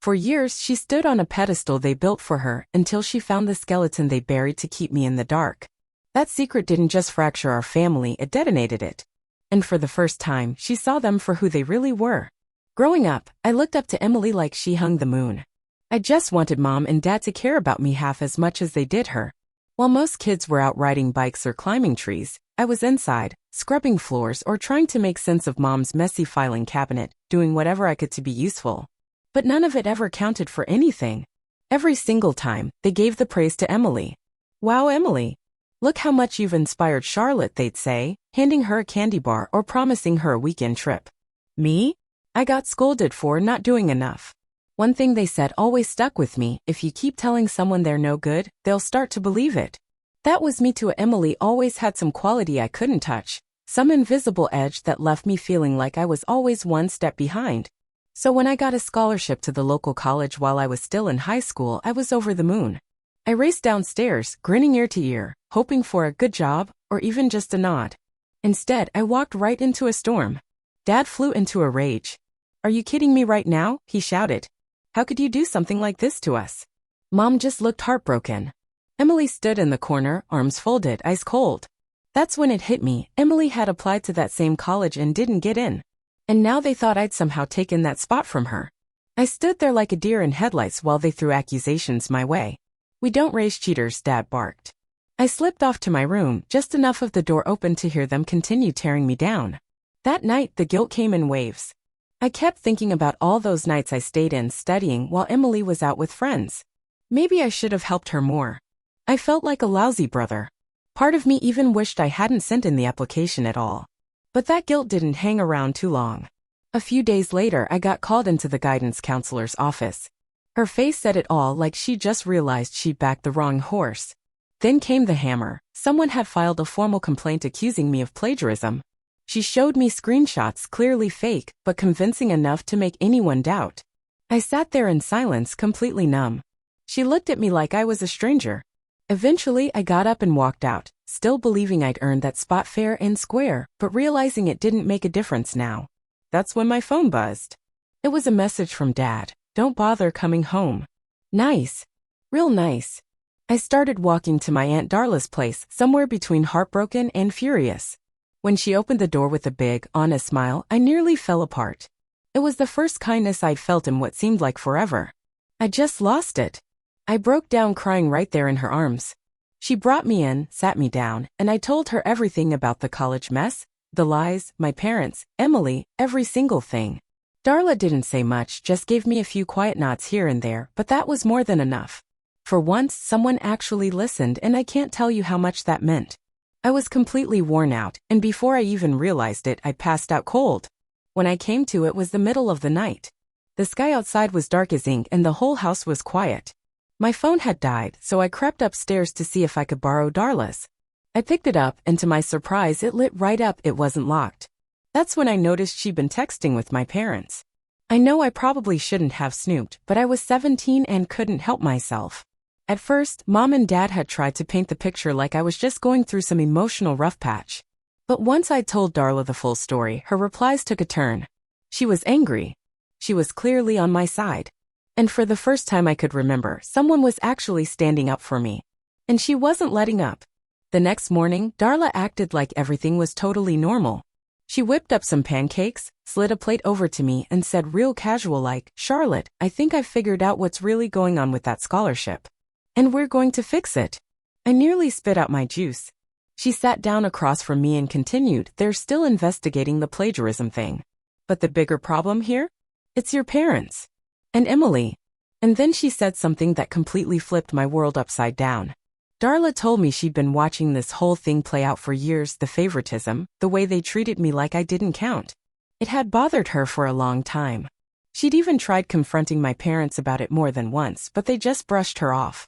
For years, she stood on a pedestal they built for her until she found the skeleton they buried to keep me in the dark. That secret didn't just fracture our family, it detonated it. And for the first time, she saw them for who they really were. Growing up, I looked up to Emily like she hung the moon. I just wanted Mom and Dad to care about me half as much as they did her. While most kids were out riding bikes or climbing trees, I was inside, scrubbing floors or trying to make sense of Mom's messy filing cabinet, doing whatever I could to be useful. But none of it ever counted for anything. Every single time, they gave the praise to Emily. "Wow, Emily. Look how much you've inspired Charlotte," they'd say, handing her a candy bar or promising her a weekend trip. Me? I got scolded for not doing enough. One thing they said always stuck with me: if you keep telling someone they're no good, they'll start to believe it. That was me too. Emily always had some quality I couldn't touch, some invisible edge that left me feeling like I was always one step behind. So when I got a scholarship to the local college while I was still in high school, I was over the moon. I raced downstairs, grinning ear to ear, hoping for a good job, or even just a nod. Instead, I walked right into a storm. Dad flew into a rage. "Are you kidding me right now?" he shouted. "How could you do something like this to us?" Mom just looked heartbroken. Emily stood in the corner, arms folded, ice cold. That's when it hit me. Emily had applied to that same college and didn't get in. And now they thought I'd somehow taken that spot from her. I stood there like a deer in headlights while they threw accusations my way. "We don't raise cheaters," Dad barked. I slipped off to my room, just enough of the door open to hear them continue tearing me down. That night, the guilt came in waves. I kept thinking about all those nights I stayed in studying while Emily was out with friends. Maybe I should have helped her more. I felt like a lousy brother. Part of me even wished I hadn't sent in the application at all. But that guilt didn't hang around too long. A few days later, I got called into the guidance counselor's office. Her face said it all, like she just realized she'd backed the wrong horse. Then came the hammer. Someone had filed a formal complaint accusing me of plagiarism. She showed me screenshots, clearly fake, but convincing enough to make anyone doubt. I sat there in silence, completely numb. She looked at me like I was a stranger. Eventually, I got up and walked out, still believing I'd earned that spot fair and square, but realizing it didn't make a difference now. That's when my phone buzzed. It was a message from Dad. "Don't bother coming home." Nice. Real nice. I started walking to my Aunt Darla's place, somewhere between heartbroken and furious. When she opened the door with a big, honest smile, I nearly fell apart. It was the first kindness I'd felt in what seemed like forever. I just lost it. I broke down crying right there in her arms. She brought me in, sat me down, and I told her everything about the college mess, the lies, my parents, Emily, every single thing. Darla didn't say much, just gave me a few quiet nods here and there, but that was more than enough. For once, someone actually listened, and I can't tell you how much that meant. I was completely worn out, and before I even realized it, I passed out cold. When I came to, it was the middle of the night. The sky outside was dark as ink and the whole house was quiet. My phone had died, so I crept upstairs to see if I could borrow Darla's. I picked it up, and to my surprise, it lit right up. It wasn't locked. That's when I noticed she'd been texting with my parents. I know I probably shouldn't have snooped, but I was 17 and couldn't help myself. At first, Mom and Dad had tried to paint the picture like I was just going through some emotional rough patch. But once I told Darla the full story, her replies took a turn. She was angry. She was clearly on my side. And for the first time I could remember, someone was actually standing up for me. And she wasn't letting up. The next morning, Darla acted like everything was totally normal. She whipped up some pancakes, slid a plate over to me, and said real casual like, "Charlotte, I think I've figured out what's really going on with that scholarship. And we're going to fix it." I nearly spit out my juice. She sat down across from me and continued, "They're still investigating the plagiarism thing. But the bigger problem here? It's your parents. And Emily." And then she said something that completely flipped my world upside down. Darla told me she'd been watching this whole thing play out for years, the favoritism, the way they treated me like I didn't count. It had bothered her for a long time. She'd even tried confronting my parents about it more than once, but they just brushed her off.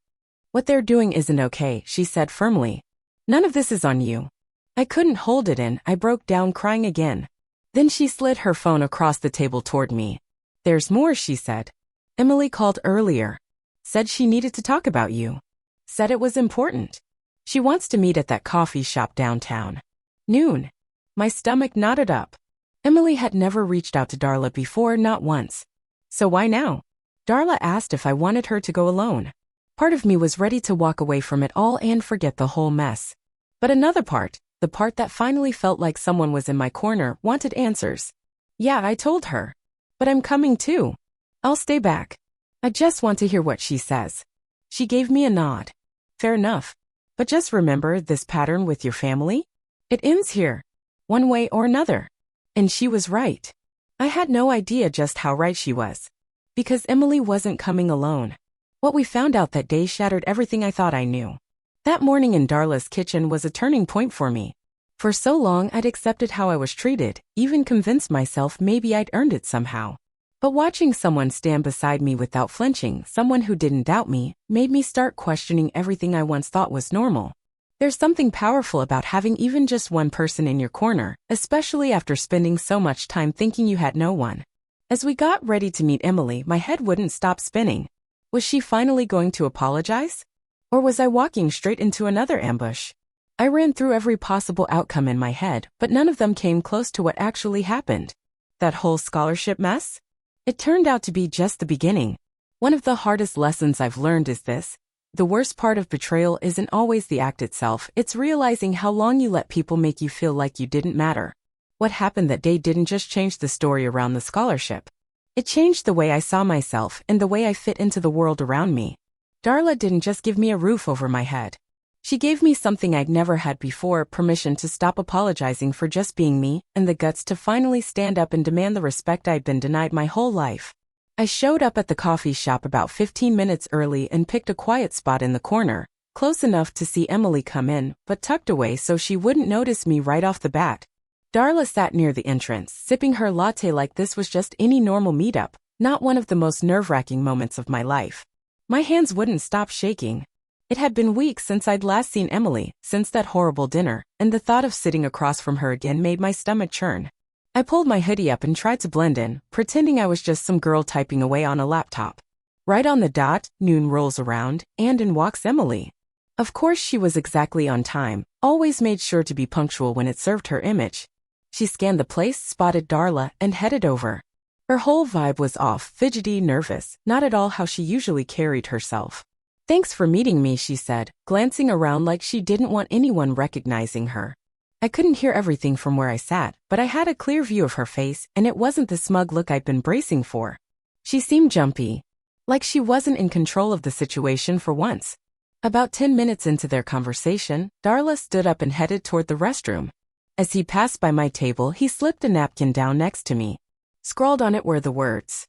"What they're doing isn't okay," she said firmly. "None of this is on you." I couldn't hold it in. I broke down crying again. Then she slid her phone across the table toward me. "There's more," she said. "Emily called earlier. Said she needed to talk about you. Said it was important. She wants to meet at that coffee shop downtown. Noon." My stomach knotted up. Emily had never reached out to Darla before, not once. So why now? Darla asked if I wanted her to go alone. Part of me was ready to walk away from it all and forget the whole mess. But another part, the part that finally felt like someone was in my corner, wanted answers. Yeah, I told her. But I'm coming too. I'll stay back. I just want to hear what she says. She gave me a nod. Fair enough. But just remember this pattern with your family? It ends here. One way or another. And she was right. I had no idea just how right she was. Because Emily wasn't coming alone. What we found out that day shattered everything I thought I knew. That morning in Darla's kitchen was a turning point for me. For so long I'd accepted how I was treated, even convinced myself maybe I'd earned it somehow. But watching someone stand beside me without flinching, someone who didn't doubt me, made me start questioning everything I once thought was normal. There's something powerful about having even just one person in your corner, especially after spending so much time thinking you had no one. As we got ready to meet Emily, my head wouldn't stop spinning. Was she finally going to apologize? Or was I walking straight into another ambush? I ran through every possible outcome in my head, but none of them came close to what actually happened. That whole scholarship mess? It turned out to be just the beginning. One of the hardest lessons I've learned is this. The worst part of betrayal isn't always the act itself, it's realizing how long you let people make you feel like you didn't matter. What happened that day didn't just change the story around the scholarship. It changed the way I saw myself and the way I fit into the world around me. Darla didn't just give me a roof over my head. She gave me something I'd never had before, permission to stop apologizing for just being me, and the guts to finally stand up and demand the respect I'd been denied my whole life. I showed up at the coffee shop about 15 minutes early and picked a quiet spot in the corner, close enough to see Emily come in, but tucked away so she wouldn't notice me right off the bat. Darla sat near the entrance, sipping her latte like this was just any normal meetup, not one of the most nerve-wracking moments of my life. My hands wouldn't stop shaking. It had been weeks since I'd last seen Emily, since that horrible dinner, and the thought of sitting across from her again made my stomach churn. I pulled my hoodie up and tried to blend in, pretending I was just some girl typing away on a laptop. Right on the dot, noon rolls around, and in walks Emily. Of course she was exactly on time, always made sure to be punctual when it served her image. She scanned the place, spotted Darla, and headed over. Her whole vibe was off, fidgety, nervous, not at all how she usually carried herself. Thanks for meeting me, she said, glancing around like she didn't want anyone recognizing her. I couldn't hear everything from where I sat, but I had a clear view of her face, and it wasn't the smug look I'd been bracing for. She seemed jumpy, like she wasn't in control of the situation for once. About 10 minutes into their conversation, Darla stood up and headed toward the restroom. As he passed by my table, he slipped a napkin down next to me. Scrawled on it were the words,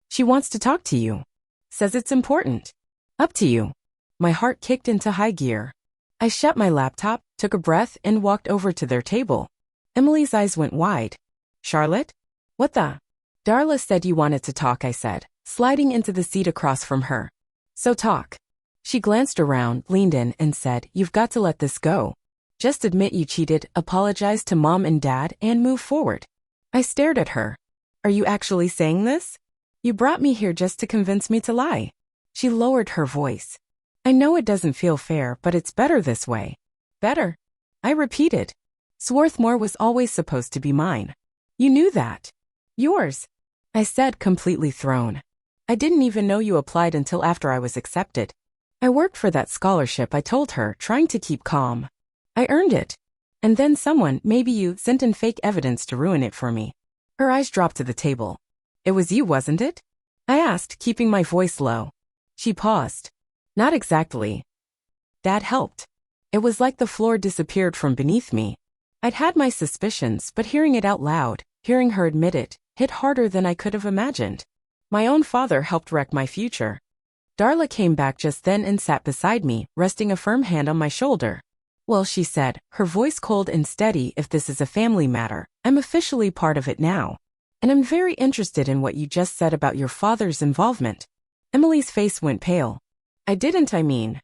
"She wants to talk to you. Says it's important. Up to you." My heart kicked into high gear. I shut my laptop, took a breath, and walked over to their table. Emily's eyes went wide. "Charlotte? What the?" "Darla said you wanted to talk," I said, sliding into the seat across from her. "So talk." She glanced around, leaned in, and said, "You've got to let this go. Just admit you cheated, apologize to Mom and Dad, and move forward." I stared at her. "Are you actually saying this? You brought me here just to convince me to lie." She lowered her voice. "I know it doesn't feel fair, but it's better this way." "Better?" I repeated. "Swarthmore was always supposed to be mine. You knew that." "Yours," I said, completely thrown. "I didn't even know you applied until after I was accepted." "I worked for that scholarship," I told her, trying to keep calm. "I earned it. And then someone, maybe you, sent in fake evidence to ruin it for me." Her eyes dropped to the table. "It was you, wasn't it?" I asked, keeping my voice low. She paused. "Not exactly." That helped. It was like the floor disappeared from beneath me. I'd had my suspicions, but hearing it out loud, hearing her admit it, hit harder than I could have imagined. My own father helped wreck my future. Darla came back just then and sat beside me, resting a firm hand on my shoulder. "Well," she said, her voice cold and steady, "if this is a family matter, I'm officially part of it now. And I'm very interested in what you just said about your father's involvement." Emily's face went pale. I mean.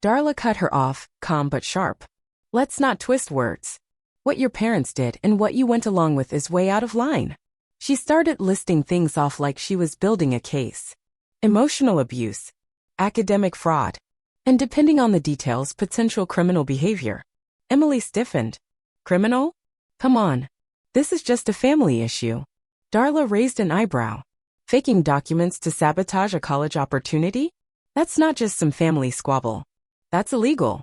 Darla cut her off, calm but sharp. "Let's not twist words. What your parents did and what you went along with is way out of line." She started listing things off like she was building a case. Emotional abuse, academic fraud, and depending on the details, potential criminal behavior. Emily stiffened. "Criminal? Come on. This is just a family issue." Darla raised an eyebrow. Faking documents to sabotage a college opportunity? That's not just some family squabble. That's illegal.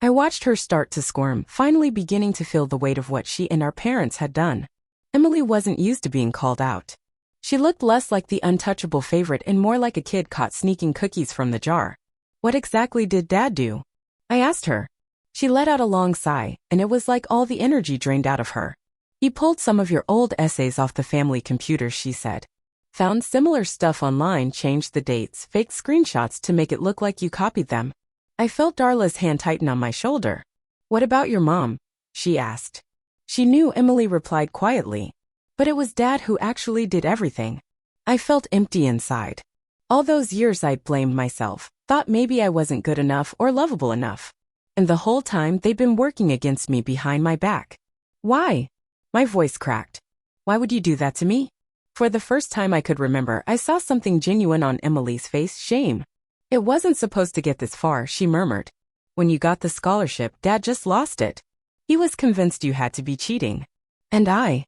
I watched her start to squirm, finally beginning to feel the weight of what she and our parents had done. Emily wasn't used to being called out. She looked less like the untouchable favorite and more like a kid caught sneaking cookies from the jar. What exactly did Dad do? I asked her. She let out a long sigh, and it was like all the energy drained out of her. He pulled some of your old essays off the family computer, she said. Found similar stuff online, changed the dates, faked screenshots to make it look like you copied them. I felt Darla's hand tighten on my shoulder. What about your mom? She asked. She knew, Emily replied quietly. But it was Dad who actually did everything. I felt empty inside. All those years I'd blamed myself, thought maybe I wasn't good enough or lovable enough. And the whole time they'd been working against me behind my back. Why? My voice cracked. Why would you do that to me? For the first time I could remember, I saw something genuine on Emily's face, shame. It wasn't supposed to get this far, she murmured. When you got the scholarship, Dad just lost it. He was convinced you had to be cheating. And I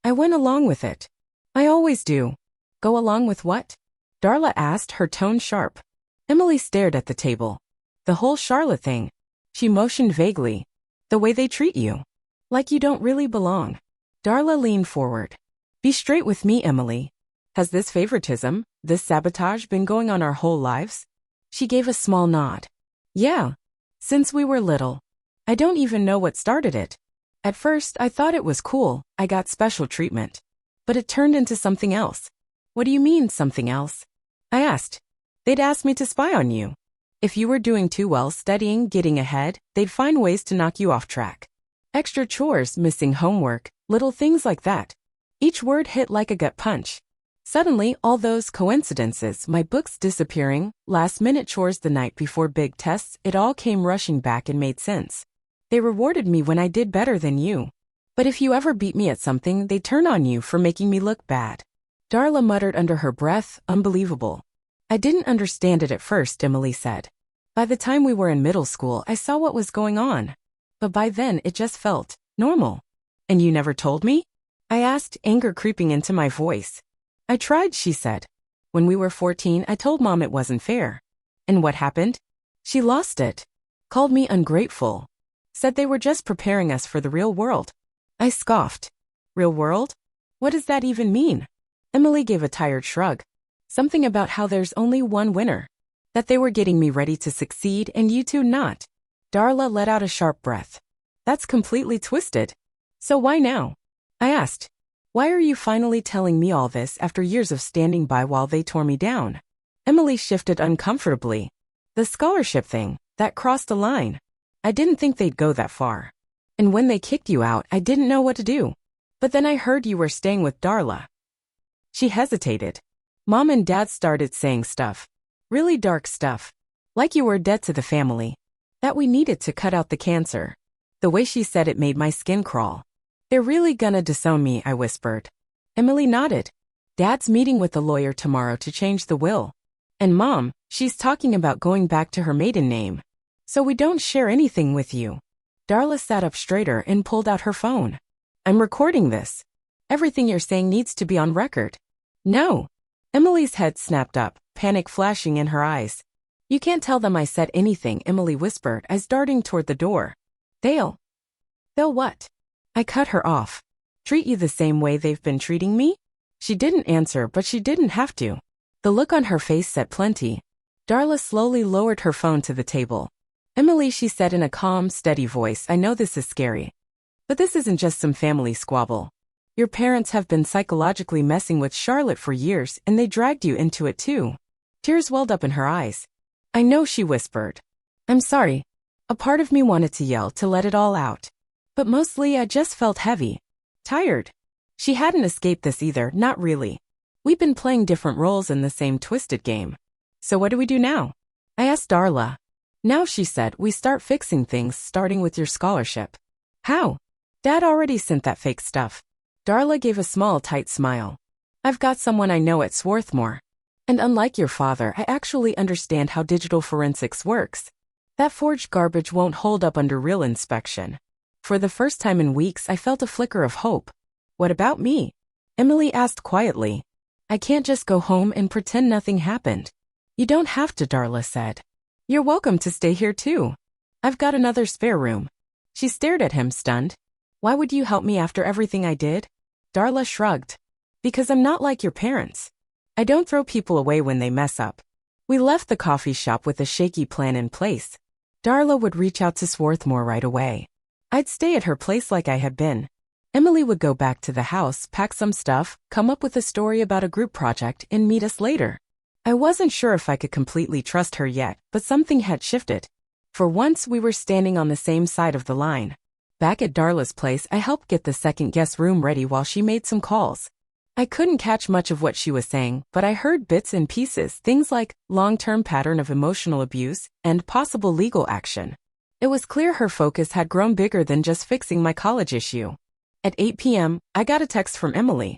went along with it. I always do. Go along with what? Darla asked, her tone sharp. Emily stared at the table. The whole Charlotte thing. She motioned vaguely. The way they treat you. Like you don't really belong. Darla leaned forward. Be straight with me, Emily. Has this favoritism, this sabotage been going on our whole lives? She gave a small nod. Yeah. Since we were little. I don't even know what started it. At first, I thought it was cool, I got special treatment. But it turned into something else. What do you mean, something else? I asked. They'd ask me to spy on you. If you were doing too well studying, getting ahead, they'd find ways to knock you off track. Extra chores, missing homework, little things like that. Each word hit like a gut punch. Suddenly, all those coincidences, my books disappearing, last-minute chores the night before big tests, it all came rushing back and made sense. They rewarded me when I did better than you. But if you ever beat me at something, they'd turn on you for making me look bad. Darla muttered under her breath, unbelievable. I didn't understand it at first, Emily said. By the time we were in middle school, I saw what was going on. But by then, it just felt normal. And you never told me? I asked, anger creeping into my voice. I tried, she said. When we were 14, I told Mom it wasn't fair. And what happened? She lost it. Called me ungrateful. Said they were just preparing us for the real world. I scoffed. Real world? What does that even mean? Emily gave a tired shrug. Something about how there's only one winner. That they were getting me ready to succeed and you two not. Darla let out a sharp breath. That's completely twisted. So why now? I asked. Why are you finally telling me all this after years of standing by while they tore me down? Emily shifted uncomfortably. The scholarship thing, that crossed the line. I didn't think they'd go that far. And when they kicked you out, I didn't know what to do. But then I heard you were staying with Darla. She hesitated. Mom and Dad started saying stuff. Really dark stuff. Like you were a debt to the family. That we needed to cut out the cancer. The way she said it made my skin crawl. They're really gonna disown me, I whispered. Emily nodded. Dad's meeting with the lawyer tomorrow to change the will. And Mom, she's talking about going back to her maiden name. So we don't share anything with you. Darla sat up straighter and pulled out her phone. I'm recording this. Everything you're saying needs to be on record. No. Emily's head snapped up, panic flashing in her eyes. You can't tell them I said anything, Emily whispered as darting toward the door. They'll what? I cut her off. Treat you the same way they've been treating me? She didn't answer, but she didn't have to. The look on her face said plenty. Darla slowly lowered her phone to the table. Emily, she said in a calm, steady voice, I know this is scary. But this isn't just some family squabble. Your parents have been psychologically messing with Charlotte for years, and they dragged you into it too. Tears welled up in her eyes. I know, she whispered. I'm sorry. A part of me wanted to yell to let it all out. But mostly I just felt heavy. Tired. She hadn't escaped this either, not really. We've been playing different roles in the same twisted game. So what do we do now? I asked Darla. Now, she said, we start fixing things, starting with your scholarship. How? Dad already sent that fake stuff. Darla gave a small, tight smile. I've got someone I know at Swarthmore. And unlike your father, I actually understand how digital forensics works. That forged garbage won't hold up under real inspection. For the first time in weeks, I felt a flicker of hope. What about me? Emily asked quietly. I can't just go home and pretend nothing happened. You don't have to, Darla said. You're welcome to stay here too. I've got another spare room. She stared at him, stunned. Why would you help me after everything I did? Darla shrugged. Because I'm not like your parents. I don't throw people away when they mess up. We left the coffee shop with a shaky plan in place. Darla would reach out to Swarthmore right away. I'd stay at her place like I had been. Emily would go back to the house, pack some stuff, come up with a story about a group project, and meet us later. I wasn't sure if I could completely trust her yet, but something had shifted. For once, we were standing on the same side of the line. Back at Darla's place, I helped get the second guest room ready while she made some calls. I couldn't catch much of what she was saying, but I heard bits and pieces, things like long-term pattern of emotional abuse and possible legal action. It was clear her focus had grown bigger than just fixing my college issue. At 8 p.m., I got a text from Emily.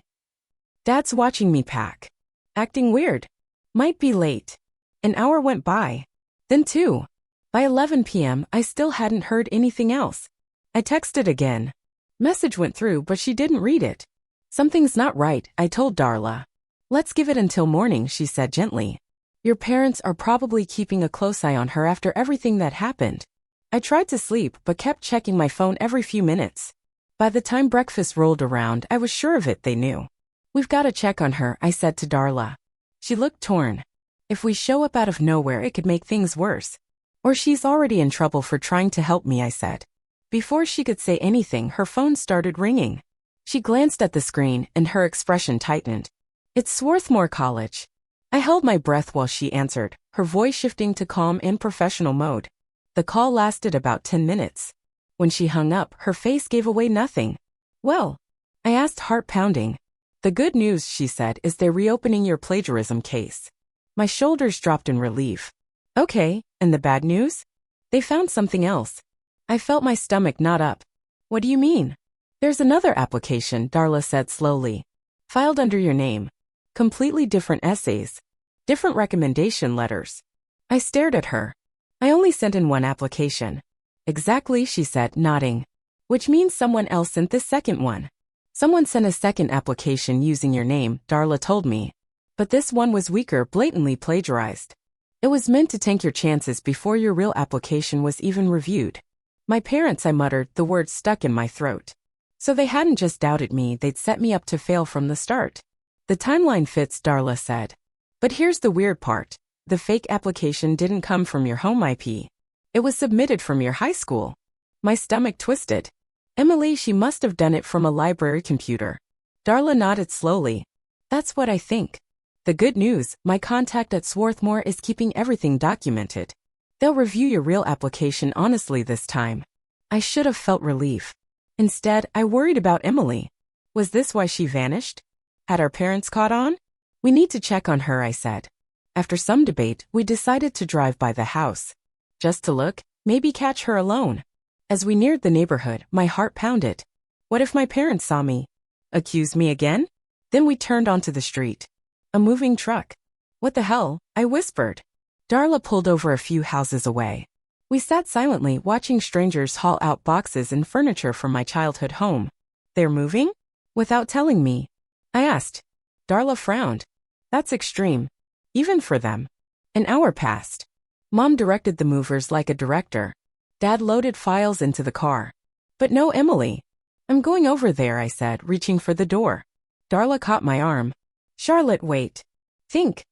Dad's watching me pack. Acting weird. Might be late. An hour went by. Then 2. By 11 p.m., I still hadn't heard anything else. I texted again. Message went through, but she didn't read it. Something's not right, I told Darla. Let's give it until morning, she said gently. Your parents are probably keeping a close eye on her after everything that happened. I tried to sleep, but kept checking my phone every few minutes. By the time breakfast rolled around, I was sure of it, they knew. We've got to check on her, I said to Darla. She looked torn. If we show up out of nowhere, it could make things worse. Or she's already in trouble for trying to help me, I said. Before she could say anything, her phone started ringing. She glanced at the screen, and her expression tightened. It's Swarthmore College. I held my breath while she answered, her voice shifting to calm and professional mode. The call lasted about 10 minutes. When she hung up, her face gave away nothing. Well, I asked, heart pounding. The good news, she said, is they're reopening your plagiarism case. My shoulders dropped in relief. Okay, and the bad news? They found something else. I felt my stomach knot up. What do you mean? There's another application, Darla said slowly. Filed under your name. Completely different essays. Different recommendation letters. I stared at her. I only sent in one application. Exactly, she said, nodding. Which means someone else sent this second one. Someone sent a second application using your name, Darla told me. But this one was weaker, blatantly plagiarized. It was meant to tank your chances before your real application was even reviewed. My parents, I muttered, the words stuck in my throat. So they hadn't just doubted me, they'd set me up to fail from the start. The timeline fits, Darla said. But here's the weird part. The fake application didn't come from your home IP. It was submitted from your high school. My stomach twisted. Emily, she must have done it from a library computer. Darla nodded slowly. That's what I think. The good news, my contact at Swarthmore is keeping everything documented. They'll review your real application honestly this time. I should have felt relief. Instead, I worried about Emily. Was this why she vanished? Had our parents caught on? We need to check on her, I said. After some debate, we decided to drive by the house. Just to look, maybe catch her alone. As we neared the neighborhood, my heart pounded. What if my parents saw me? Accused me again? Then we turned onto the street. A moving truck. What the hell? I whispered. Darla pulled over a few houses away. We sat silently, watching strangers haul out boxes and furniture from my childhood home. They're moving? Without telling me. I asked. Darla frowned. That's extreme. Even for them. An hour passed. Mom directed the movers like a director. Dad loaded files into the car. But no Emily. I'm going over there, I said, reaching for the door. Darla caught my arm. Charlotte, wait. Think.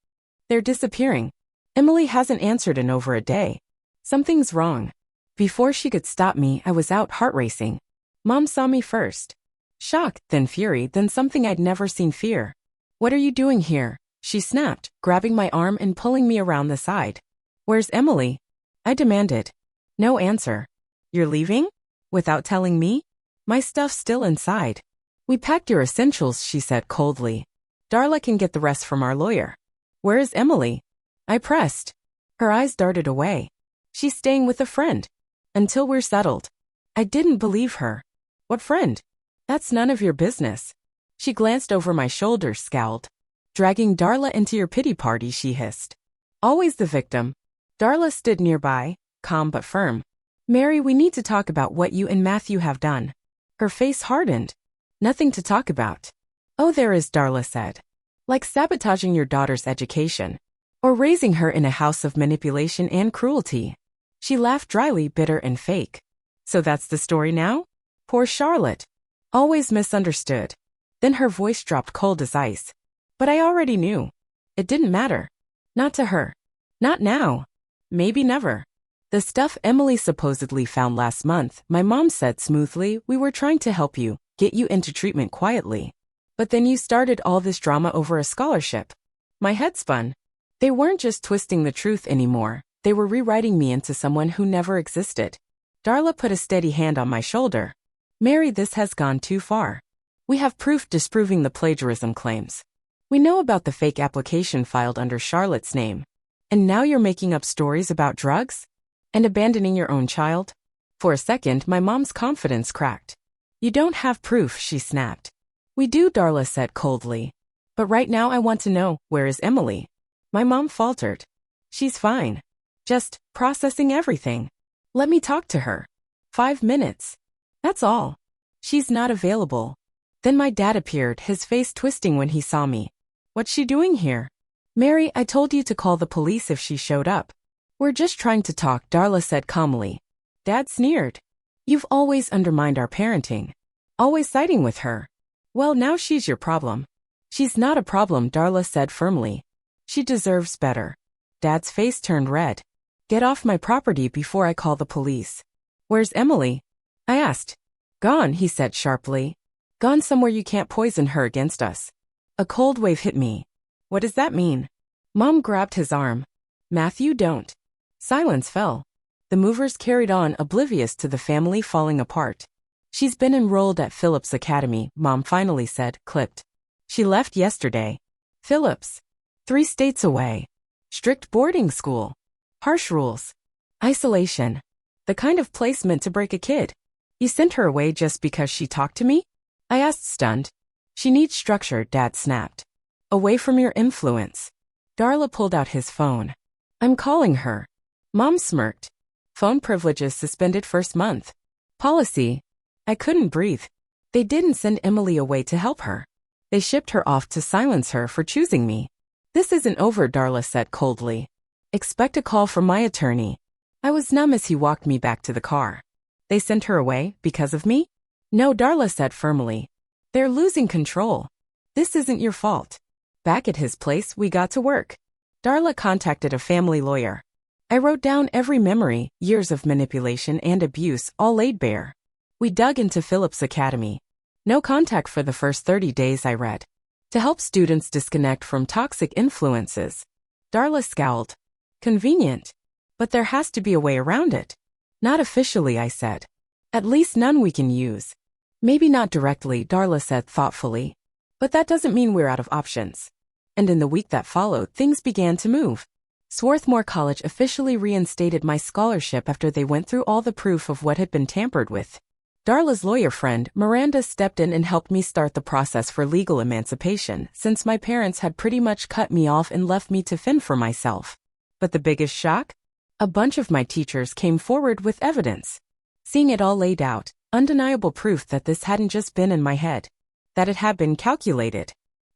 They're disappearing. Emily hasn't answered in over a day. Something's wrong. Before she could stop me, I was out, heart racing. Mom saw me first. Shock, then fury, then something I'd never seen, fear. What are you doing here? She snapped, grabbing my arm and pulling me around the side. Where's Emily? I demanded. No answer. You're leaving? Without telling me? My stuff's still inside. We packed your essentials, she said coldly. Darla can get the rest from our lawyer. Where is Emily? I pressed. Her eyes darted away. She's staying with a friend. Until we're settled. I didn't believe her. What friend? That's none of your business. She glanced over my shoulder, scowled. Dragging Darla into your pity party, she hissed. Always the victim. Darla stood nearby, calm but firm. Mary, we need to talk about what you and Matthew have done. Her face hardened. Nothing to talk about. Oh, there is, Darla said. Like sabotaging your daughter's education. Or raising her in a house of manipulation and cruelty. She laughed dryly, bitter and fake. So that's the story now? Poor Charlotte. Always misunderstood. Then her voice dropped cold as ice. But I already knew. It didn't matter. Not to her. Not now. Maybe never. The stuff Emily supposedly found last month, my mom said smoothly, we were trying to help you, get you into treatment quietly. But then you started all this drama over a scholarship. My head spun. They weren't just twisting the truth anymore, they were rewriting me into someone who never existed. Darla put a steady hand on my shoulder. Mary, this has gone too far. We have proof disproving the plagiarism claims. We know about the fake application filed under Charlotte's name. And now you're making up stories about drugs? And abandoning your own child? For a second, my mom's confidence cracked. You don't have proof, she snapped. We do, Darla said coldly. But right now I want to know, where is Emily? My mom faltered. She's fine. Just processing everything. Let me talk to her. 5 minutes. That's all. She's not available. Then my dad appeared, his face twisting when he saw me. What's she doing here? Mary, I told you to call the police if she showed up. We're just trying to talk, Darla said calmly. Dad sneered. You've always undermined our parenting. Always siding with her. Well, now she's your problem. She's not a problem, Darla said firmly. She deserves better. Dad's face turned red. Get off my property before I call the police. Where's Emily? I asked. Gone, he said sharply. Gone somewhere you can't poison her against us. A cold wave hit me. What does that mean? Mom grabbed his arm. Matthew, don't. Silence fell. The movers carried on, oblivious to the family falling apart. She's been enrolled at Phillips Academy, Mom finally said, clipped. She left yesterday. Phillips. 3 states away. Strict boarding school. Harsh rules. Isolation. The kind of place meant to break a kid. You sent her away just because she talked to me? I asked, stunned. She needs structure, Dad snapped. Away from your influence. Darla pulled out his phone. I'm calling her. Mom smirked. Phone privileges suspended first month. Policy. I couldn't breathe. They didn't send Emily away to help her. They shipped her off to silence her for choosing me. This isn't over, Darla said coldly. Expect a call from my attorney. I was numb as he walked me back to the car. They sent her away because of me? No, Darla said firmly. They're losing control. This isn't your fault. Back at his place, we got to work. Darla contacted a family lawyer. I wrote down every memory, years of manipulation and abuse, all laid bare. We dug into Phillips Academy. No contact for the first 30 days, I read. To help students disconnect from toxic influences. Darla scowled. Convenient. But there has to be a way around it. Not officially, I said. At least none we can use. Maybe not directly, Darla said thoughtfully. But that doesn't mean we're out of options. And in the week that followed, things began to move. Swarthmore College officially reinstated my scholarship after they went through all the proof of what had been tampered with. Darla's lawyer friend, Miranda, stepped in and helped me start the process for legal emancipation, since my parents had pretty much cut me off and left me to fend for myself. But the biggest shock? A bunch of my teachers came forward with evidence. Seeing it all laid out, undeniable proof that this hadn't just been in my head. That it had been calculated.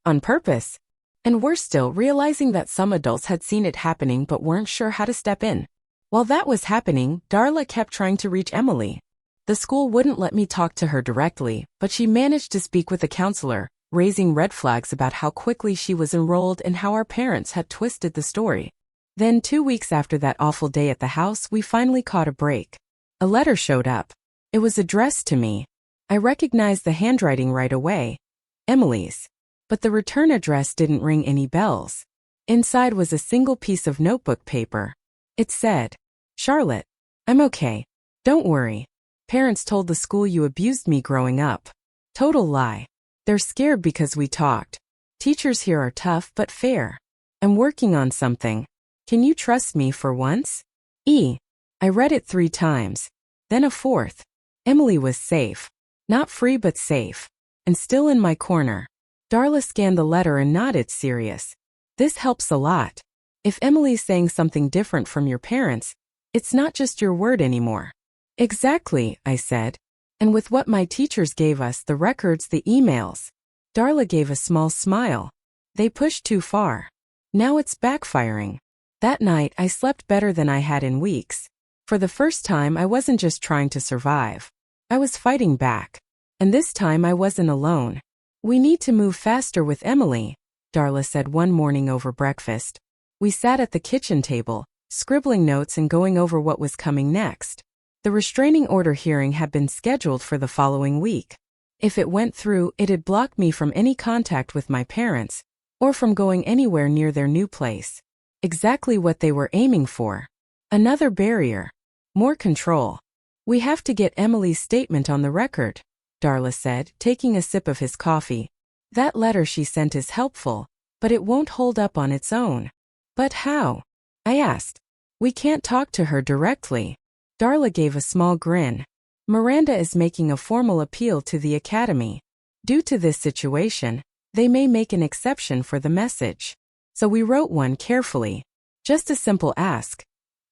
On purpose. And worse still, realizing that some adults had seen it happening but weren't sure how to step in. While that was happening, Darla kept trying to reach Emily. The school wouldn't let me talk to her directly, but she managed to speak with a counselor, raising red flags about how quickly she was enrolled and how our parents had twisted the story. Then 2 weeks after that awful day at the house, we finally caught a break. A letter showed up. It was addressed to me. I recognized the handwriting right away. Emily's. But the return address didn't ring any bells. Inside was a single piece of notebook paper. It said, Charlotte, I'm okay. Don't worry. Parents told the school you abused me growing up. Total lie. They're scared because we talked. Teachers here are tough but fair. I'm working on something. Can you trust me for once? I read it 3 times. Then a 4th. Emily was safe. Not free but safe. And still in my corner. Darla scanned the letter and nodded, serious. This helps a lot. If Emily's saying something different from your parents, it's not just your word anymore. Exactly, I said. And with what my teachers gave us, the records, the emails. Darla gave a small smile. They pushed too far. Now it's backfiring. That night, I slept better than I had in weeks. For the first time, I wasn't just trying to survive. I was fighting back. And this time, I wasn't alone. "We need to move faster with Emily," Darla said one morning over breakfast. We sat at the kitchen table, scribbling notes and going over what was coming next. The restraining order hearing had been scheduled for the following week. If it went through, it'd block me from any contact with my parents, or from going anywhere near their new place. Exactly what they were aiming for. Another barrier. More control. "We have to get Emily's statement on the record," Darla said, taking a sip of his coffee. "That letter she sent is helpful, but it won't hold up on its own." "But how?" I asked. "We can't talk to her directly." Darla gave a small grin. "Miranda is making a formal appeal to the academy. Due to this situation, they may make an exception for the message. So we wrote one carefully. Just a simple ask.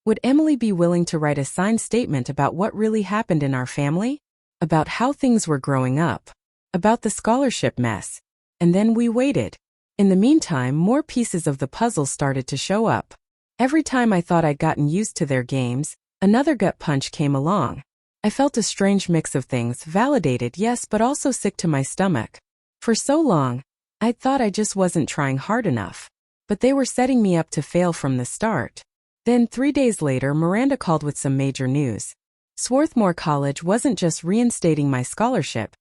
Would Emily be willing to write a signed statement about what really happened in our family? About how things were growing up? About the scholarship mess? And then we waited. In the meantime, more pieces of the puzzle started to show up. Every time I thought I'd gotten used to their games, another gut punch came along. I felt a strange mix of things, validated, yes, but also sick to my stomach. For so long, I'd thought I just wasn't trying hard enough. But they were setting me up to fail from the start. Then 3 days later, Miranda called with some major news. Swarthmore College wasn't just reinstating my scholarship.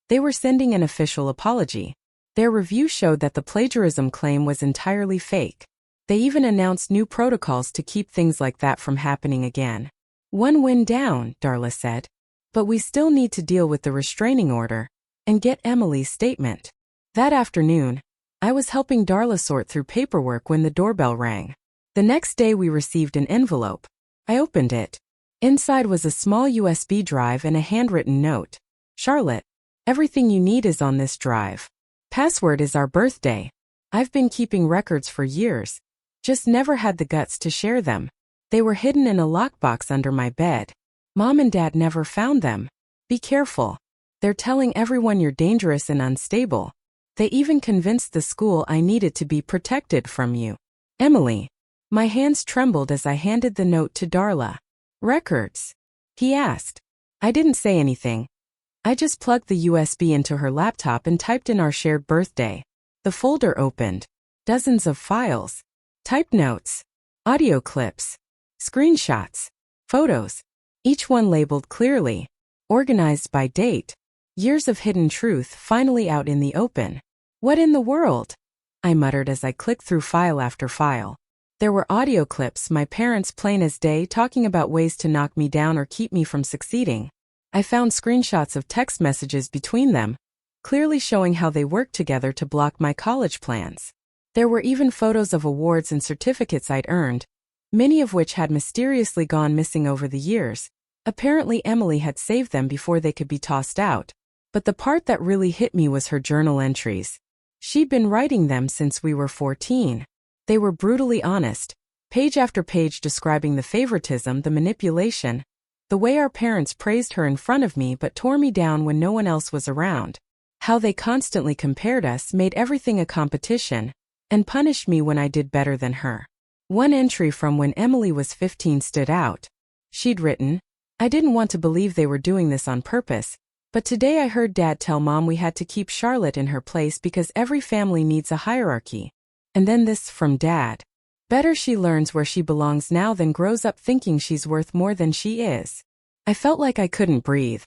They were sending an official apology. Their review showed that the plagiarism claim was entirely fake. They even announced new protocols to keep things like that from happening again. "One win down," Darla said. "But we still need to deal with the restraining order and get Emily's statement." That afternoon, I was helping Darla sort through paperwork when the doorbell rang. The next day we received an envelope. I opened it. Inside was a small USB drive and a handwritten note. "Charlotte, everything you need is on this drive. Password is our birthday. I've been keeping records for years. Just never had the guts to share them. They were hidden in a lockbox under my bed. Mom and Dad never found them. Be careful. They're telling everyone you're dangerous and unstable. They even convinced the school I needed to be protected from you. Emily." My hands trembled as I handed the note to Darla. "Records?" he asked. I didn't say anything. I just plugged the USB into her laptop and typed in our shared birthday. The folder opened. Dozens of files. Typed notes. Audio clips. Screenshots. Photos. Each one labeled clearly. Organized by date. Years of hidden truth finally out in the open. "What in the world?" I muttered as I clicked through file after file. There were audio clips, my parents plain as day talking about ways to knock me down or keep me from succeeding. I found screenshots of text messages between them, clearly showing how they worked together to block my college plans. There were even photos of awards and certificates I'd earned, many of which had mysteriously gone missing over the years. Apparently Emily had saved them before they could be tossed out. But the part that really hit me was her journal entries. She'd been writing them since we were 14. They were brutally honest, page after page describing the favoritism, the manipulation, the way our parents praised her in front of me but tore me down when no one else was around, how they constantly compared us, made everything a competition, and punished me when I did better than her. One entry from when Emily was 15 stood out. She'd written, "I didn't want to believe they were doing this on purpose, but today I heard Dad tell Mom we had to keep Charlotte in her place because every family needs a hierarchy." And then this from Dad. "Better she learns where she belongs now than grows up thinking she's worth more than she is." I felt like I couldn't breathe.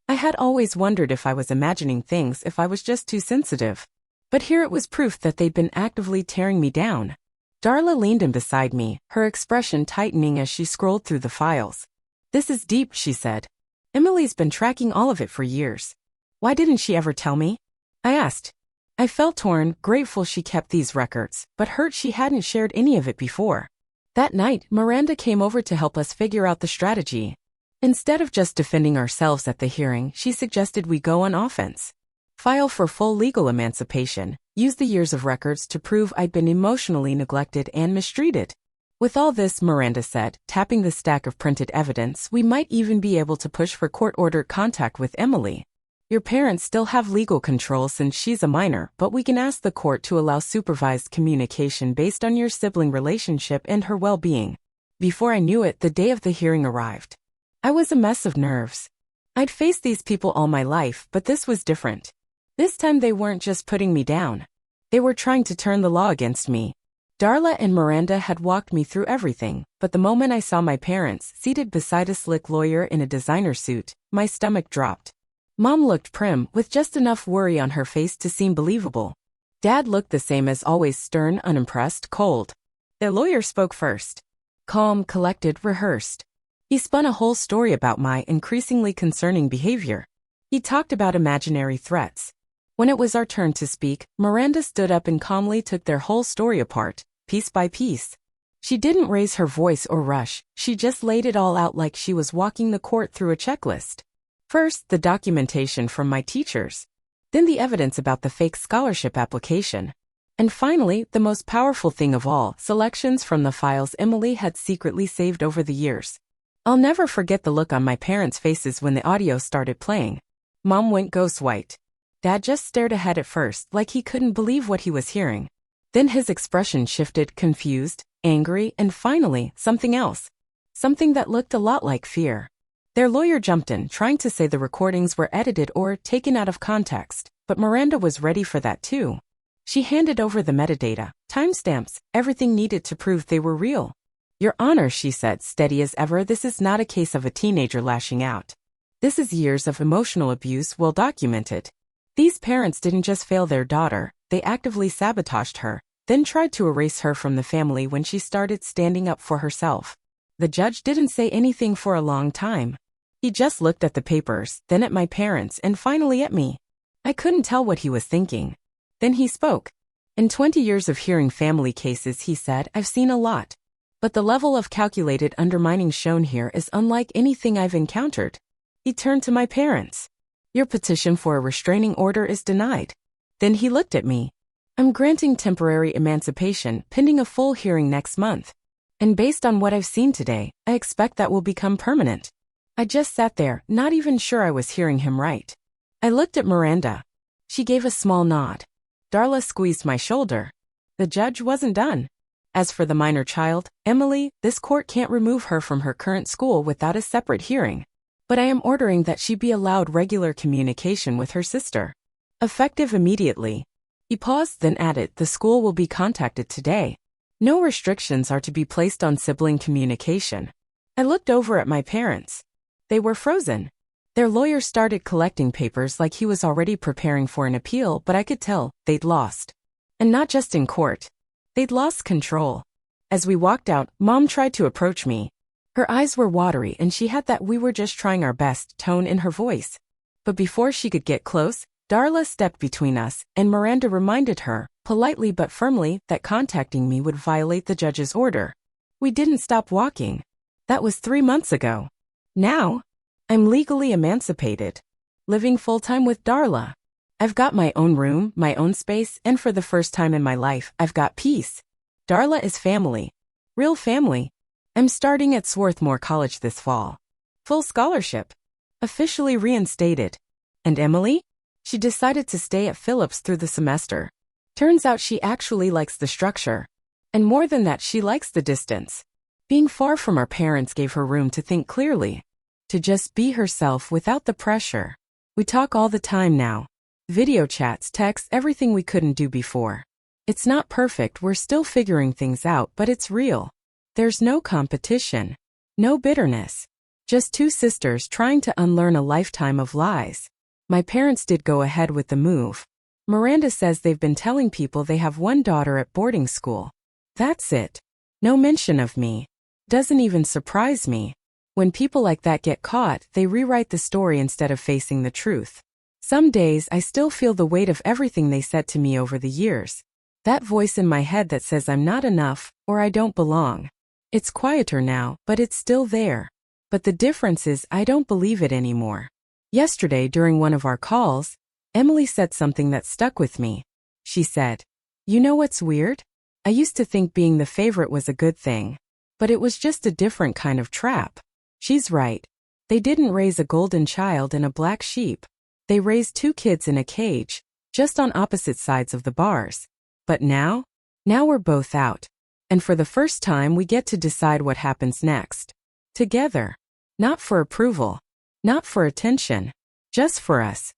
I had always wondered if I was imagining things, if I was just too sensitive. But here it was proof that they'd been actively tearing me down. Darla leaned in beside me, her expression tightening as she scrolled through the files. "This is deep," she said. "Emily's been tracking all of it for years. Why didn't she ever tell me?" I asked. I felt torn, grateful she kept these records, but hurt she hadn't shared any of it before. That night, Miranda came over to help us figure out the strategy. Instead of just defending ourselves at the hearing, she suggested we go on offense. File for full legal emancipation, use the years of records to prove I'd been emotionally neglected and mistreated. With all this, Miranda said, tapping the stack of printed evidence, we might even be able to push for court-ordered contact with Emily. Your parents still have legal control since she's a minor, but we can ask the court to allow supervised communication based on your sibling relationship and her well-being. Before I knew it, the day of the hearing arrived. I was a mess of nerves. I'd faced these people all my life, but this was different. This time they weren't just putting me down. They were trying to turn the law against me. Darla and Miranda had walked me through everything, but the moment I saw my parents seated beside a slick lawyer in a designer suit, my stomach dropped. Mom looked prim, with just enough worry on her face to seem believable. Dad looked the same as always, stern, unimpressed, cold. The lawyer spoke first. Calm, collected, rehearsed. He spun a whole story about my increasingly concerning behavior. He talked about imaginary threats. When it was our turn to speak, Miranda stood up and calmly took their whole story apart, piece by piece. She didn't raise her voice or rush, she just laid it all out like she was walking the court through a checklist. First, the documentation from my teachers. Then the evidence about the fake scholarship application. And finally, the most powerful thing of all, selections from the files Emily had secretly saved over the years. I'll never forget the look on my parents' faces when the audio started playing. Mom went ghost white. Dad just stared ahead at first, like he couldn't believe what he was hearing. Then his expression shifted, confused, angry, and finally, something else. Something that looked a lot like fear. Their lawyer jumped in, trying to say the recordings were edited or taken out of context, but Miranda was ready for that too. She handed over the metadata, timestamps, everything needed to prove they were real. Your Honor, she said, steady as ever, this is not a case of a teenager lashing out. This is years of emotional abuse, well documented. These parents didn't just fail their daughter, they actively sabotaged her, then tried to erase her from the family when she started standing up for herself. The judge didn't say anything for a long time. He just looked at the papers, then at my parents, and finally at me. I couldn't tell what he was thinking. Then he spoke. In 20 years of hearing family cases, he said, I've seen a lot. But the level of calculated undermining shown here is unlike anything I've encountered. He turned to my parents. Your petition for a restraining order is denied. Then he looked at me. I'm granting temporary emancipation, pending a full hearing next month. And based on what I've seen today, I expect that will become permanent. I just sat there, not even sure I was hearing him right. I looked at Miranda. She gave a small nod. Darla squeezed my shoulder. The judge wasn't done. As for the minor child, Emily, this court can't remove her from her current school without a separate hearing. But I am ordering that she be allowed regular communication with her sister. Effective immediately. He paused, then added, the school will be contacted today. No restrictions are to be placed on sibling communication. I looked over at my parents. They were frozen. Their lawyer started collecting papers like he was already preparing for an appeal, but I could tell they'd lost. And not just in court. They'd lost control. As we walked out, Mom tried to approach me. Her eyes were watery and she had that we were just trying our best tone in her voice. But before she could get close, Darla stepped between us, and Miranda reminded her, politely but firmly, that contacting me would violate the judge's order. We didn't stop walking. That was 3 months ago. Now, I'm legally emancipated. Living full-time with Darla. I've got my own room, my own space, and for the first time in my life, I've got peace. Darla is family. Real family. I'm starting at Swarthmore College this fall. Full scholarship. Officially reinstated. And Emily? She decided to stay at Phillips through the semester. Turns out she actually likes the structure. And more than that, she likes the distance. Being far from our parents gave her room to think clearly. To just be herself without the pressure. We talk all the time now. Video chats, texts, everything we couldn't do before. It's not perfect, we're still figuring things out, but it's real. There's no competition. No bitterness. Just two sisters trying to unlearn a lifetime of lies. My parents did go ahead with the move. Miranda says they've been telling people they have one daughter at boarding school. That's it. No mention of me. Doesn't even surprise me. When people like that get caught, they rewrite the story instead of facing the truth. Some days I still feel the weight of everything they said to me over the years. That voice in my head that says I'm not enough, or I don't belong. It's quieter now, but it's still there. But the difference is I don't believe it anymore. Yesterday, during one of our calls, Emily said something that stuck with me. She said, "You know what's weird? I used to think being the favorite was a good thing. But it was just a different kind of trap." She's right. They didn't raise a golden child and a black sheep. They raised 2 kids in a cage, just on opposite sides of the bars. But now we're both out. And for the first time we get to decide what happens next. Together. Not for approval. Not for attention. Just for us.